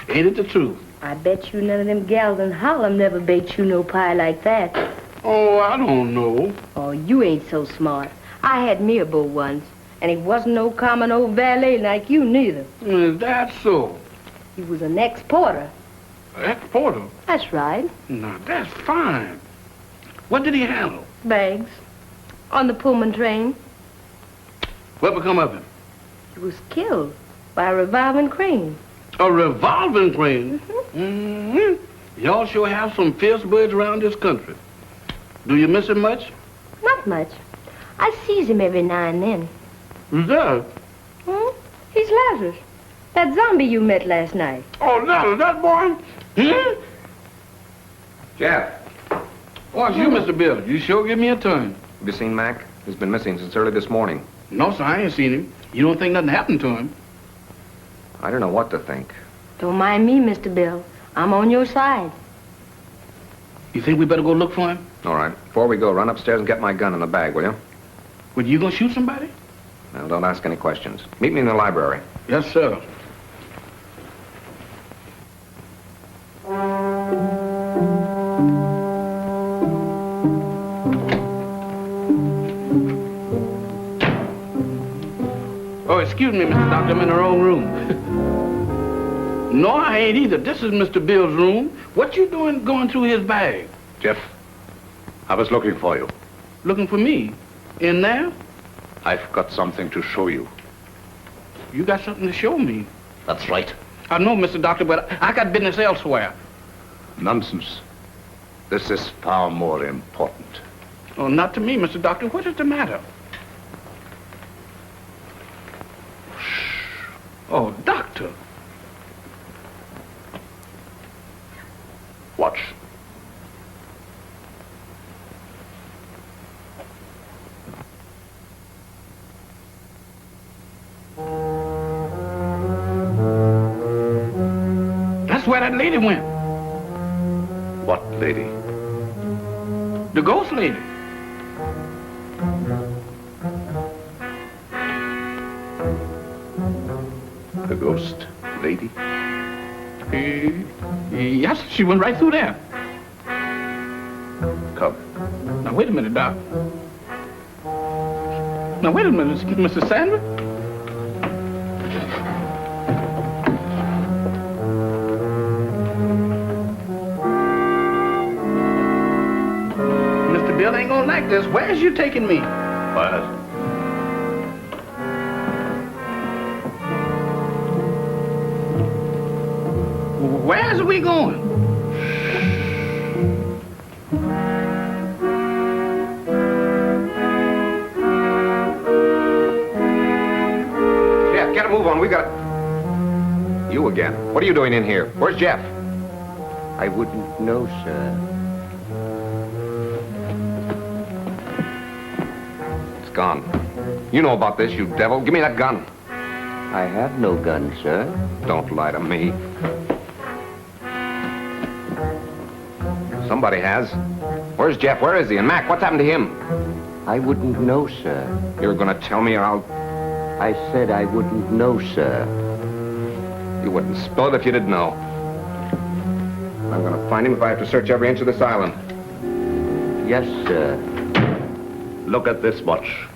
Ain't it the truth? I bet you none of them gals in Harlem never baked you no pie like that. Oh, I don't know. Oh, you ain't so smart. I had me a beau once, and he wasn't no common old valet like you neither. Is that so? He was an ex-porter. Ex-porter? That's right. Now, that's fine. What did he handle? Bags. On the Pullman train. What become of him? He was killed by a revolving crane. A revolving crane? Y'all sure have some fierce birds around this country. Do you miss him much? Not much. I sees him every now and then. Who's that? He's Lazarus. That zombie you met last night. Oh, Lazarus, that boy? Jeff, Oh, it's you, Mr. Bill. You sure give me a turn. have you seen Mac? He's been missing since early this morning. No, sir, I ain't seen him. You don't think nothing happened to him? I don't know what to think. Don't mind me, Mr. Bill. I'm on your side. You think we better go look for him? All right. Before we go, run upstairs and get my gun in the bag, will you? Well, you gonna shoot somebody? Now, don't ask any questions. Meet me in the library. Yes, sir. Oh, excuse me, Mr. Doctor, I'm in the wrong room. No, I ain't either. This is Mr. Bill's room. What you doing going through his bag? Jeff, I was looking for you. Looking for me? In there? I've got something to show you. You got something to show me? That's right. I know, Mr. Doctor, but I got business elsewhere. Nonsense. This is far more important. Oh, not to me, Mr. Doctor. What is the matter? Oh, Doctor. Watch. That's where that lady went. What lady? The ghost lady. The ghost lady? Yes, she went right through there. Come. Now, wait a minute, Doc. Now, wait a minute, Mr. Sandra. Mr. Bill ain't gonna like this. Where's you taking me? What? Where's we going? Jeff, get a move on. We got... You again. What are you doing in here? Where's Jeff? I wouldn't know, sir. It's gone. You know about this, you devil. Give me that gun. I have no gun, sir. Don't lie to me. Somebody has. Where's Jeff? Where is he? And Mac, what's happened to him? I wouldn't know, sir. You're gonna tell me or I'll... I said I wouldn't know, sir. You wouldn't spill it if you didn't know. I'm gonna find him if I have to search every inch of this island. Yes, sir. Look at this watch.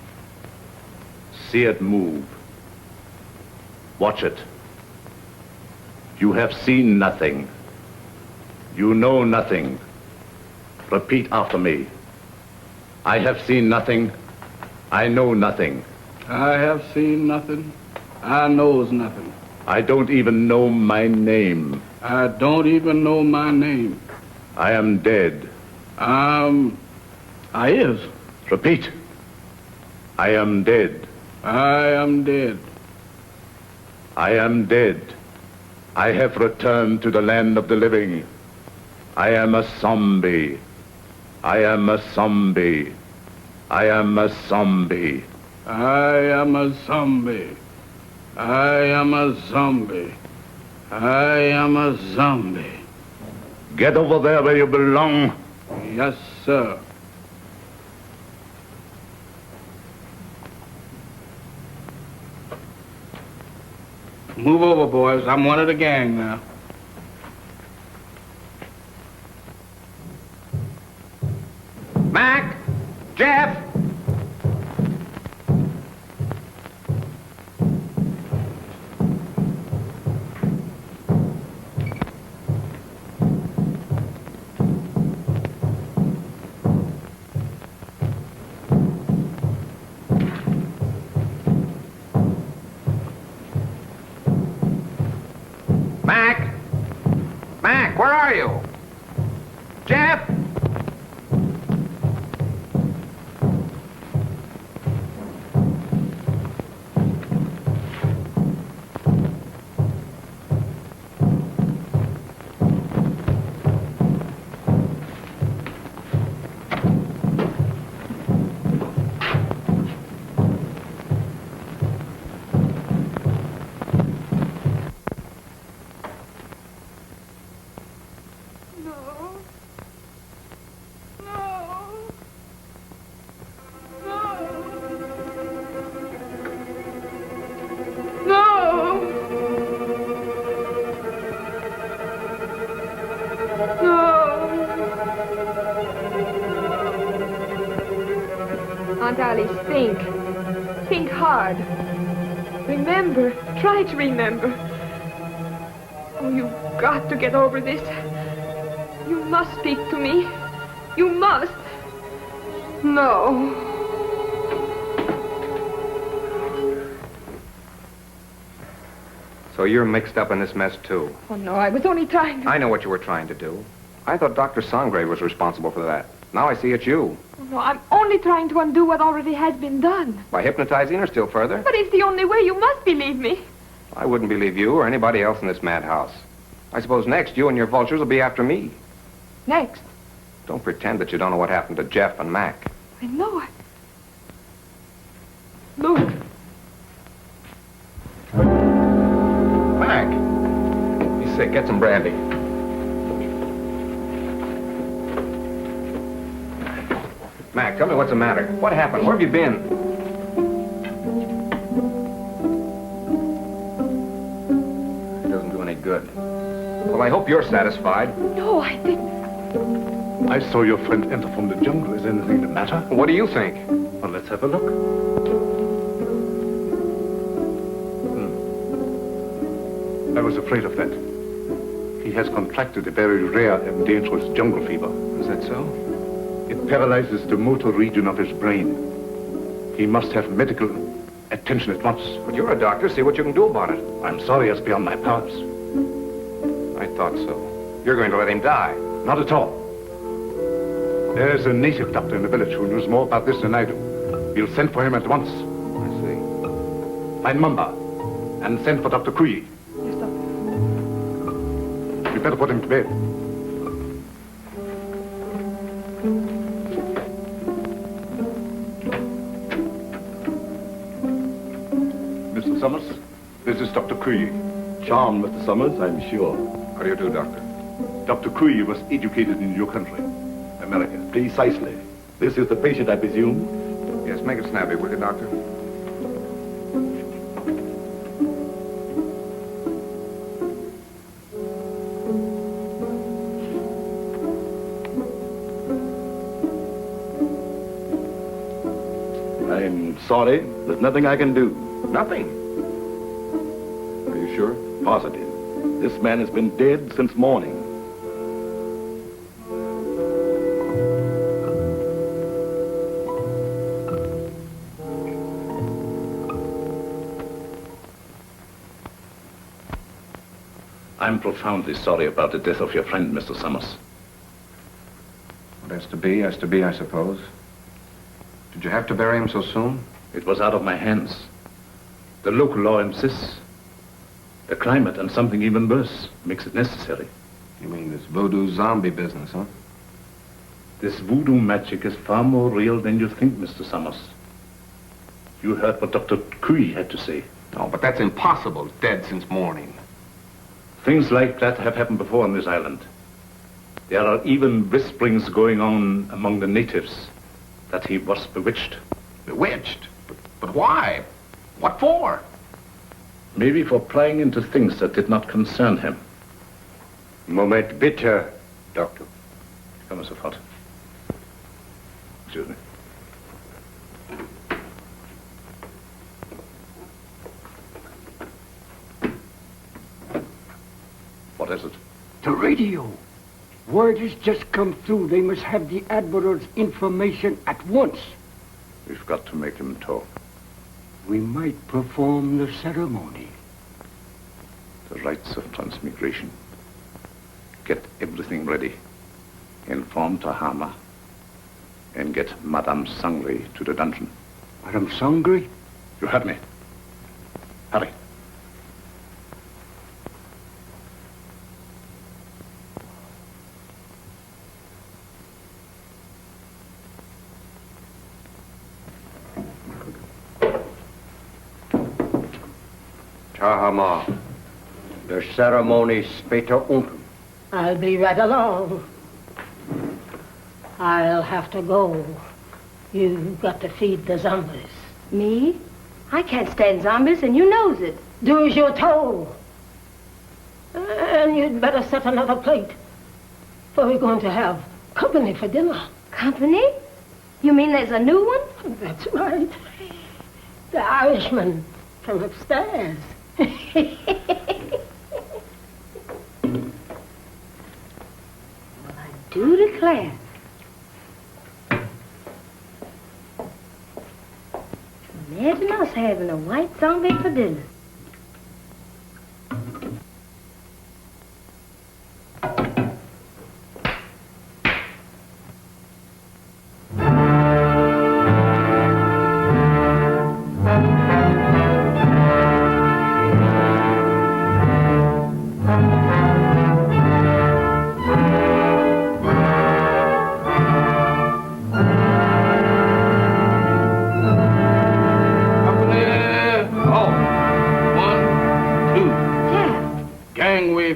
See it move. Watch it. You have seen nothing. You know nothing. Repeat after me. I have seen nothing. I know nothing. I have seen nothing. I knows nothing. I don't even know my name. I don't even know my name. I am dead. I is. Repeat. I am dead. I am dead. I am dead. I have returned to the land of the living. I am a zombie. I am a zombie. I am a zombie. I am a zombie. I am a zombie. I am a zombie. Get over there where you belong. Yes, sir. Move over, boys. I'm one of the gang now. Mac! Jeff! Mac! Mac, where are you? Jeff! Aunt Alice, think. Think hard. Remember. Try to remember. Oh, you've got to get over this. You must speak to me. You must. No. So you're mixed up in this mess, too. Oh, no, I was only trying to... I know what you were trying to do. I thought Dr. Songrave was responsible for that. Now I see it's you. Oh, no, I'm only trying to undo what already has been done. By hypnotizing her still further? But it's the only way. You must believe me. I wouldn't believe you or anybody else in this madhouse. I suppose next you and your vultures will be after me. Next? Don't pretend that you don't know what happened to Jeff and Mac. I know it. Look. Mac! He's sick. Get some brandy. Mac, tell me what's the matter. What happened? Where have you been? It doesn't do any good. Well, I hope you're satisfied. No, I didn't. I saw your friend enter from the jungle. Is anything the matter? What do you think? Well, let's have a look. I was afraid of that. He has contracted a very rare and dangerous jungle fever. Is that so? It paralyzes the motor region of his brain. He must have medical attention at once. But you're a doctor. See what you can do about it. I'm sorry, it's beyond my powers. I thought so. You're going to let him die. Not at all. There's a native doctor in the village who knows more about this than I do. We'll send for him at once. I see. Find Mamba and send for Dr. Kuyi. Yes, doctor. You better put him to bed. Mr. Summers, this is Dr. Kuyi. Charmed, Mr. Summers, I'm sure. How do you do, Doctor? Dr. Kuyi was educated in your country, America. Precisely. This is the patient, I presume? Yes, make it snappy, will you, Doctor? I'm sorry. There's nothing I can do. Nothing. Are you sure? Positive. This man has been dead since morning. I'm profoundly sorry about the death of your friend, Mr. Summers. What has to be, I suppose. Did you have to bury him so soon? It was out of my hands. The local law insists. The climate and something even worse makes it necessary. You mean this voodoo zombie business, huh? This voodoo magic is far more real than you think, Mr. Summers. You heard what Dr. Kuyi had to say. Oh, but that's impossible. He's dead since morning. Things like that have happened before on this island. There are even whisperings going on among the natives that he was bewitched. Bewitched? But why? What for? Maybe for prying into things that did not concern him. Moment bitte, Doctor. Come sofort. Excuse me. What is it? The radio. Word has just come through. They must have the Admiral's information at once. We've got to make him talk. We might perform the ceremony. The rites of transmigration. Get everything ready. Inform Tahama. And get Madame Sangre to the dungeon. Madame Sangre? You heard me. Hurry. Tahama, the ceremony später unten. I'll be right along. I'll have to go. You've got to feed the zombies. Me? I can't stand zombies, and you knows it. Do as you're told. And you'd better set another plate. Well, we're going to have company for dinner. Company? You mean there's a new one? That's right. The Irishman from upstairs. Well, I do declare. Imagine us having a white zombie for dinner.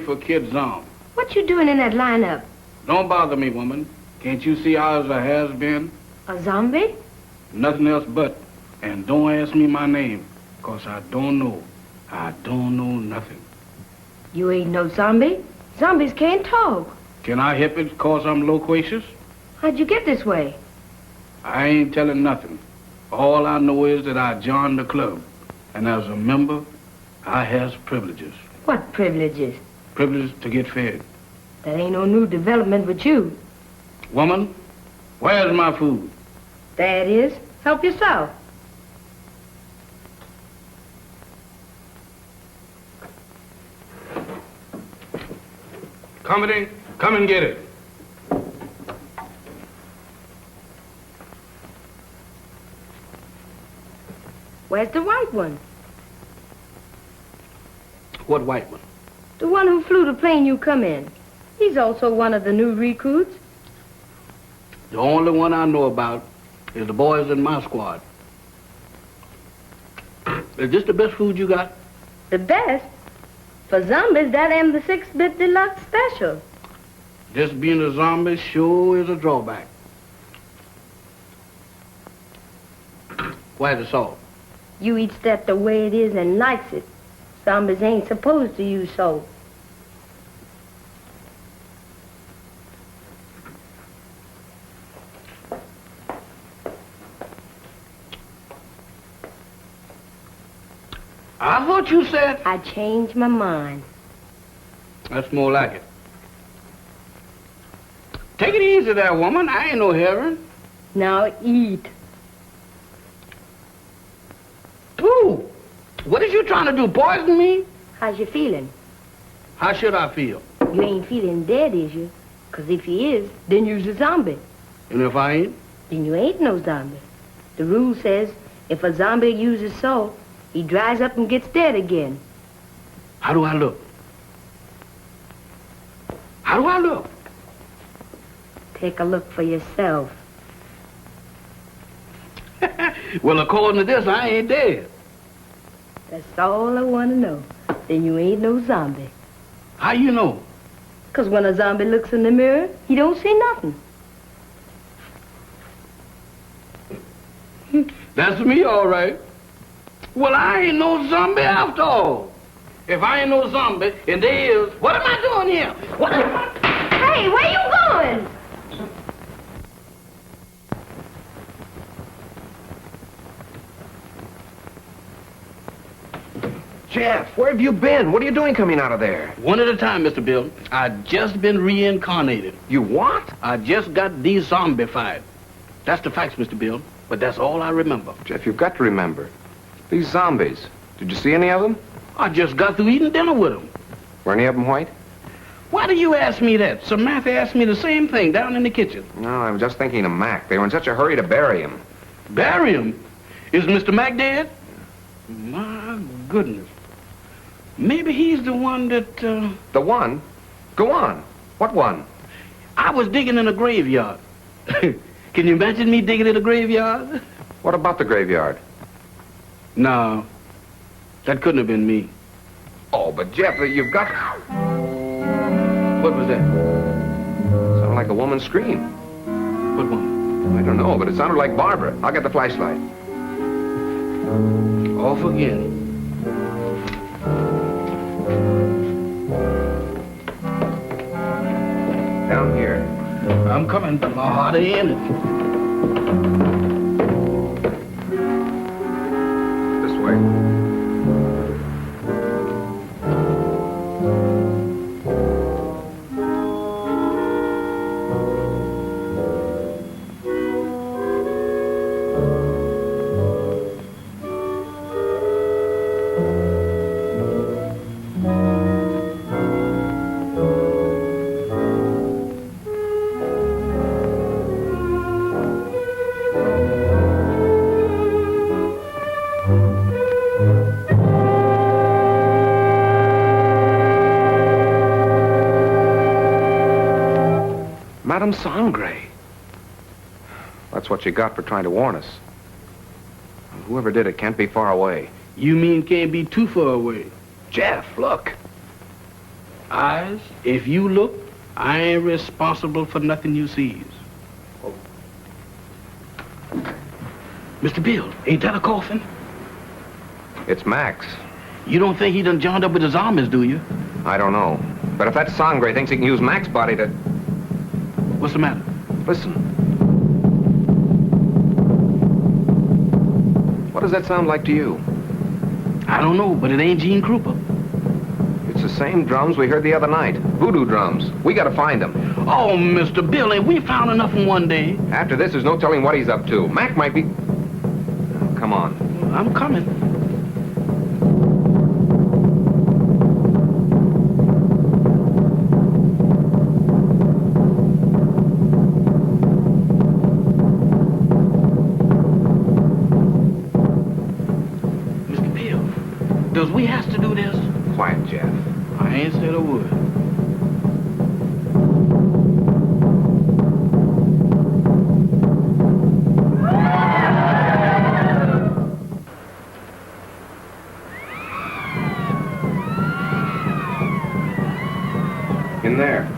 For Kid Zom. What you doing in that lineup? Don't bother me, woman. Can't you see I was a has-been? A zombie? Nothing else but. And don't ask me my name, 'cause I don't know. I don't know nothing. You ain't no zombie. Zombies can't talk. Can I help it 'cause I'm loquacious? How'd you get this way? I ain't telling nothing. All I know is that I joined the club. And as a member, I has privileges. What privileges? Privilege to get fed. That ain't no new development with you. Woman, where's my food? There it is. Help yourself. Company, come and get it. Where's the white one? What white one? The one who flew the plane you come in. He's also one of the new recruits. The only one I know about is the boys in my squad. Is this the best food you got? The best? For zombies, that and the 6-bit deluxe special. Just being a zombie sure is a drawback. Where's the salt? You eats that the way it is and likes it. Zombies ain't supposed to use salt. I thought you said... I changed my mind. That's more like it. Take it easy there, woman. I ain't no heroin. Now eat. Ooh, what is you trying to do, poison me? How's you feeling? How should I feel? You ain't feeling dead, is you? 'Cause if you is, then you's a zombie. And if I ain't? Then you ain't no zombie. The rule says if a zombie uses salt, he dries up and gets dead again. How do I look? How do I look? Take a look for yourself. Well, according to this, I ain't dead. That's all I want to know. Then you ain't no zombie. How you know? 'Cause when a zombie looks in the mirror, he don't see nothing. That's me, all right. Well, I ain't no zombie after all. If I ain't no zombie, and there is, what am I doing here? What am I... Hey, where you going? Jeff, where have you been? What are you doing coming out of there? One at a time, Mr. Bill. I just been reincarnated. You what? I just got de-zombified. That's the facts, Mr. Bill. But that's all I remember. Jeff, you've got to remember. These zombies. Did you see any of them? I just got through eating dinner with them. Were any of them white? Why do you ask me that? Samantha asked me the same thing down in the kitchen. No, I was just thinking of Mac. They were in such a hurry to bury him. Bury him? Is Mr. Mac dead? My goodness. Maybe he's the one that, The one? Go on. What one? I was digging in a graveyard. Can you imagine me digging in a graveyard? What about the graveyard? No, that couldn't have been me. Oh, but Jeff, you've got... What was that? Sounded like a woman's scream. What one? I don't know, but it sounded like Barbara. I'll get the flashlight. Off again. Down here. I'm coming, but my heart ain't in it. This way. Madame Sangre. That's what you got for trying to warn us. Whoever did it can't be far away. You mean can't be too far away? Jeff, look. Eyes, if you look, I ain't responsible for nothing you sees. Mr. Bill, ain't that a coffin? It's Max. You don't think he done joined up with his armies, do you? I don't know. But if that Sangre thinks he can use Max's body to... What's the matter? Listen. What does that sound like to you? I don't know, but it ain't Gene Krupa. It's the same drums we heard the other night. Voodoo drums. We gotta find them. Oh, Mr. Bill, ain't we found enough in one day? After this, there's no telling what he's up to. Mac might be... Come on. I'm coming. Does we have to do this? Quiet, Jeff. I ain't said a word. In there.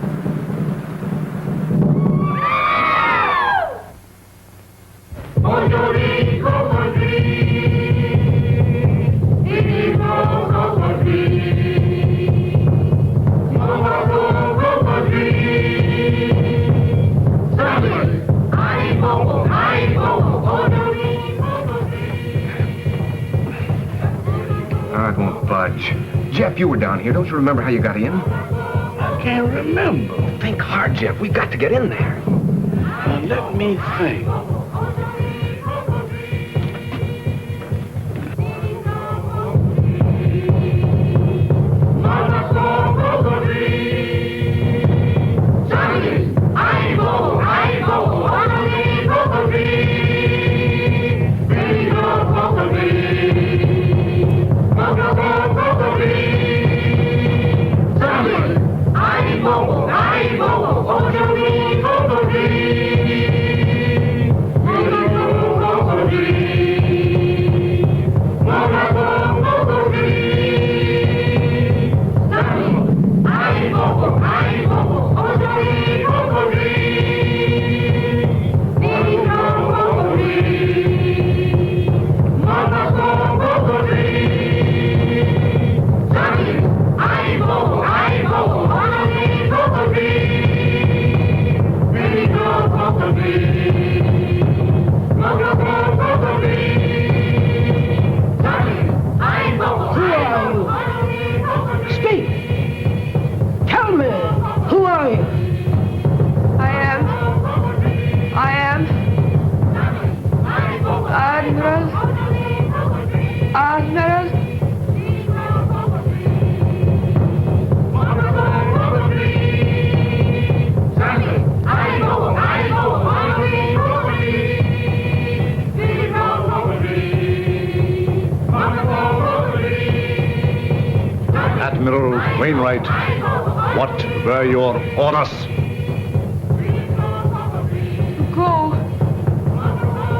It won't budge. Jeff, you were down here. Don't you remember how you got in? I can't remember. Think hard, Jeff. We've got to get in there. Now, let me think. Admiral Wainwright, what were your orders?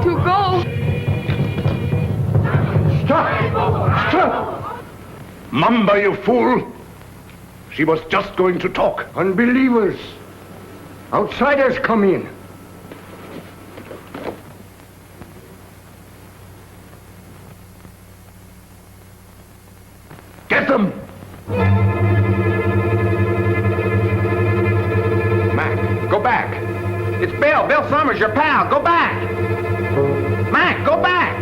To go. Stop! Stop! Mamba, you fool! She was just going to talk. Unbelievers. Outsiders come in. Get them! Mac. Go back. It's Bill. Bill Summers, your pal. Go back. Mac, go back.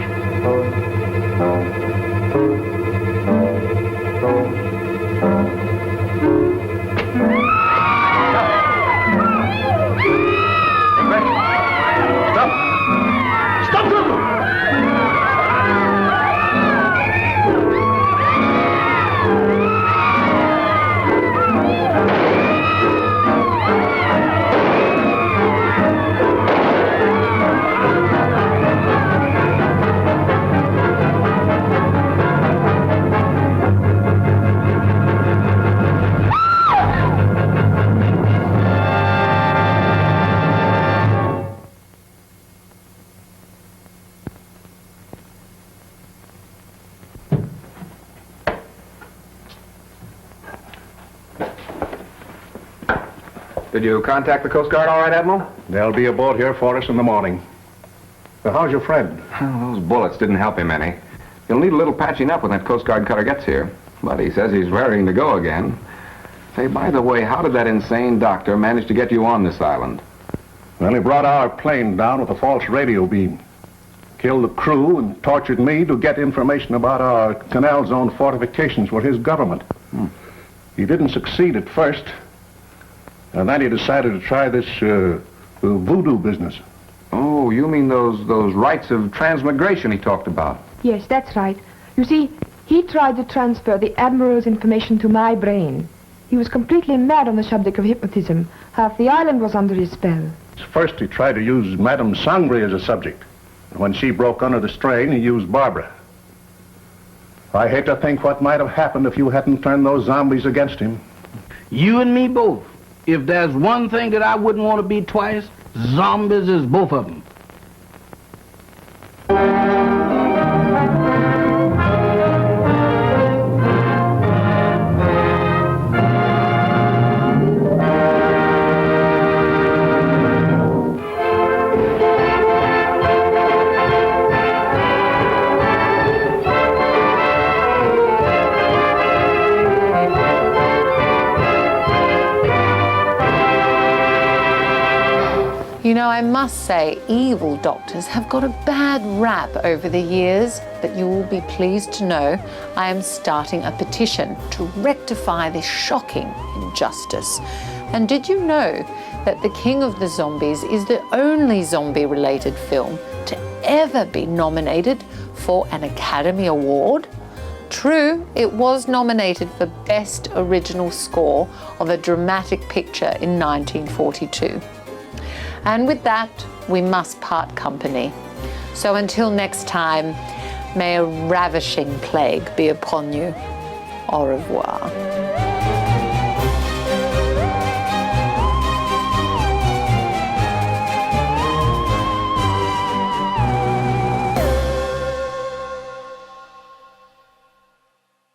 Did you contact the Coast Guard all right, Admiral? They'll be aboard here for us in the morning. So how's your friend? Well, those bullets didn't help him any. He'll need a little patching up when that Coast Guard cutter gets here. But he says he's raring to go again. Say, by the way, how did that insane doctor manage to get you on this island? Well, he brought our plane down with a false radio beam. Killed the crew and tortured me to get information about our canal zone fortifications for his government. He didn't succeed at first. And then he decided to try this voodoo business. Oh, you mean those rites of transmigration he talked about? Yes, that's right. You see, he tried to transfer the Admiral's information to my brain. He was completely mad on the subject of hypnotism. Half the island was under his spell. First, he tried to use Madame Sangre as a subject. And when she broke under the strain, he used Barbara. I hate to think what might have happened if you hadn't turned those zombies against him. You and me both. If there's one thing that I wouldn't want to be twice, zombies is both of them. You know, I must say, evil doctors have got a bad rap over the years, but you will be pleased to know I am starting a petition to rectify this shocking injustice. And did you know that The King of the Zombies is the only zombie-related film to ever be nominated for an Academy Award? True, it was nominated for Best Original Score of a Dramatic Picture in 1942. And with that, we must part company. So until next time, may a ravishing plague be upon you. Au revoir.